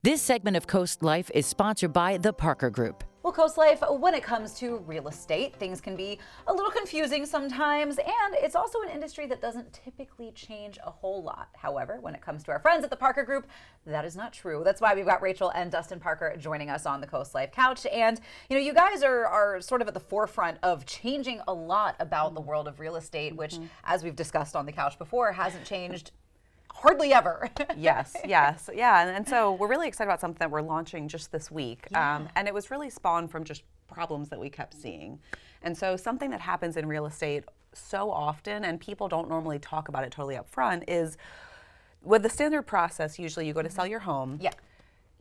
This segment of Coast Life is sponsored by the Parker Group. Well, CoastLife, when it comes to real estate, things can be a little confusing sometimes, and it's also an industry that doesn't typically change a whole lot. However, when it comes to our friends at the Parker Group, that is not true. That's why we've got Rachel and Dustin Parker joining us on the CoastLife couch. And, you guys are sort of at the forefront of changing a lot about the world of real estate, which, as we've discussed on the couch before, hasn't changed hardly ever. Yes. Yeah. And so we're really excited about something that we're launching just this week. And it was really spawned from just problems that we kept seeing. And so something that happens in real estate so often, and people don't normally talk about it totally up front, is with the standard process, usually you go to sell your home. Yeah.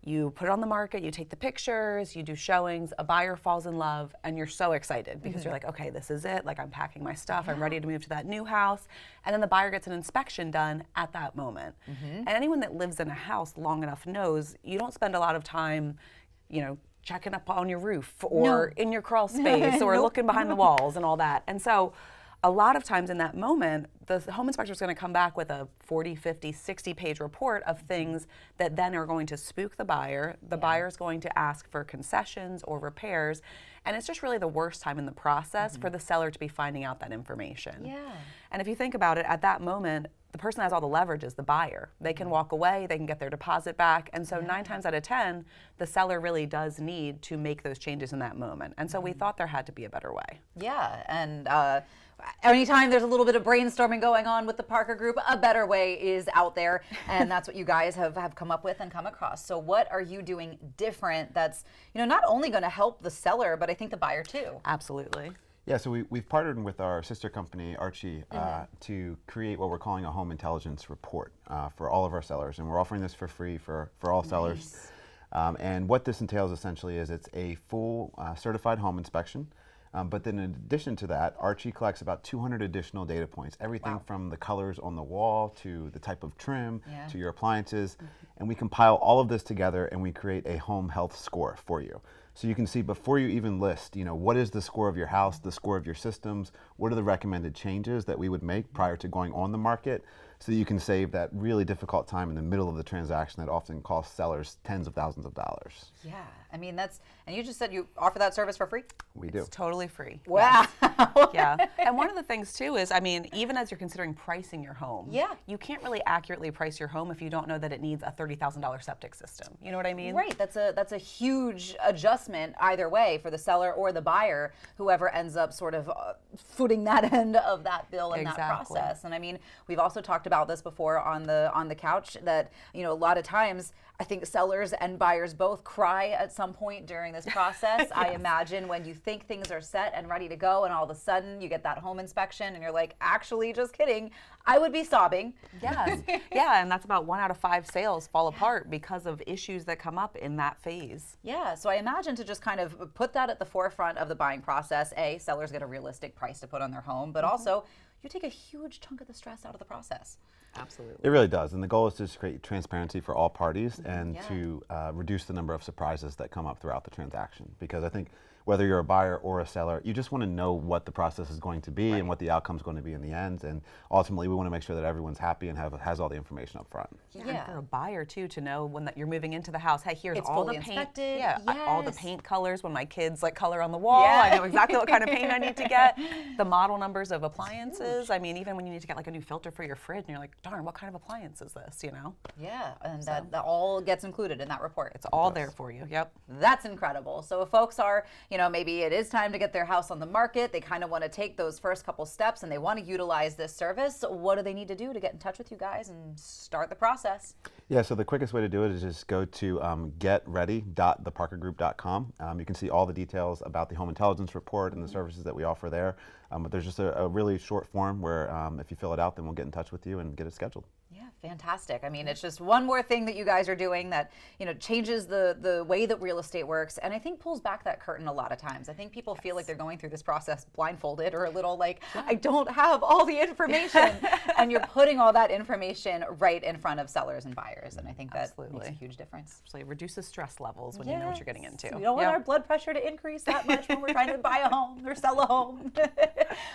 You put it on the market, you take the pictures, you do showings, a buyer falls in love, and you're so excited because you're like, okay, this is it. Like, I'm packing my stuff, I'm ready to move to that new house. And then the buyer gets an inspection done at that moment. And anyone that lives in a house long enough knows you don't spend a lot of time, checking up on your roof or in your crawl space or looking behind the walls and all that. And so a lot of times in that moment, the home inspector is going to come back with a 40, 50, 60-page report of things that then are going to spook the buyer. The buyer is going to ask for concessions or repairs. And it's just really the worst time in the process for the seller to be finding out that information. Yeah. And if you think about it, at that moment, the person that has all the leverage is the buyer. They can walk away, they can get their deposit back. And so 9 times out of 10, the seller really does need to make those changes in that moment. And so we thought there had to be a better way. Yeah, and anytime there's a little bit of brainstorming going on with the Parker Group, a better way is out there, and that's what you guys have come up with and come across. So what are you doing different that's not only going to help the seller, but I think the buyer too? Absolutely. Yeah, so we've partnered with our sister company, Archie, to create what we're calling a home intelligence report for all of our sellers, and we're offering this for free for all sellers. And what this entails essentially is it's a full certified home inspection. But then in addition to that, Archie collects about 200 additional data points, everything from the colors on the wall to the type of trim to your appliances. And we compile all of this together and we create a home health score for you. So you can see before you even list, what is the score of your house, the score of your systems, what are the recommended changes that we would make prior to going on the market, so that you can save that really difficult time in the middle of the transaction that often costs sellers tens of thousands of dollars. Yeah, I mean and you just said you offer that service for free? We do. It's totally free. Wow. Yeah. And one of the things too is, even as you're considering pricing your home, you can't really accurately price your home if you don't know that it needs a $30,000 septic system. You know what I mean? Right. That's a huge adjustment either way for the seller or the buyer, whoever ends up sort of footing that end of that bill and that process. And we've also talked about this before on the couch that a lot of times I think sellers and buyers both cry at some point during this process. I imagine when you think things are set and ready to go and all of a sudden you get that home inspection and you're like, actually, just kidding, I would be sobbing. Yes. Yeah, and that's about 1 out of 5 sales fall apart because of issues that come up in that phase. Yeah, so I imagine to just kind of put that at the forefront of the buying process, sellers get a realistic price to put on their home, but also you take a huge chunk of the stress out of the process. Absolutely. It really does, and the goal is to just create transparency for all parties and to reduce the number of surprises that come up throughout the transaction. Because I think whether you're a buyer or a seller, you just want to know what the process is going to be and what the outcome is going to be in the end. And ultimately, we want to make sure that everyone's happy and has all the information up front. Yeah. And for a buyer too, to know when you're moving into the house, hey, here's it's all fully the paint. Inspected. All the paint colors. When my kids color on the wall, I know exactly what kind of paint I need to get. The model numbers of appliances. Even when you need to get a new filter for your fridge, and you're like, darn, what kind of appliance is this? Yeah, and that all gets included in that report. It's all there for you. Yep. That's incredible. So if folks are, maybe it is time to get their house on the market, they kind of want to take those first couple steps and they want to utilize this service, what do they need to do to get in touch with you guys and start the process? Yeah, so the quickest way to do it is just go to getready.theparkergroup.com. You can see all the details about the home intelligence report and the services that we offer there. But there's just a really short form where if you fill it out, then we'll get in touch with you and get it scheduled. Yeah, fantastic. It's just one more thing that you guys are doing that, changes the way that real estate works, and I think pulls back that curtain a lot of times. I think people feel like they're going through this process blindfolded or a little like, I don't have all the information, and you're putting all that information right in front of sellers and buyers, and I think that makes a huge difference. Actually, it reduces stress levels when you know what you're getting into. We don't want our blood pressure to increase that much when we're trying to buy a home or sell a home.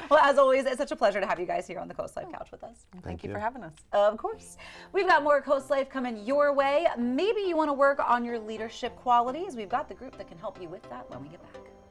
Well, as always, it's such a pleasure to have you guys here on the CoastLife couch with us. Thank you for having us. Of course. next. We've got more Coast Life coming your way. Maybe you want to work on your leadership qualities. We've got the group that can help you with that when we get back.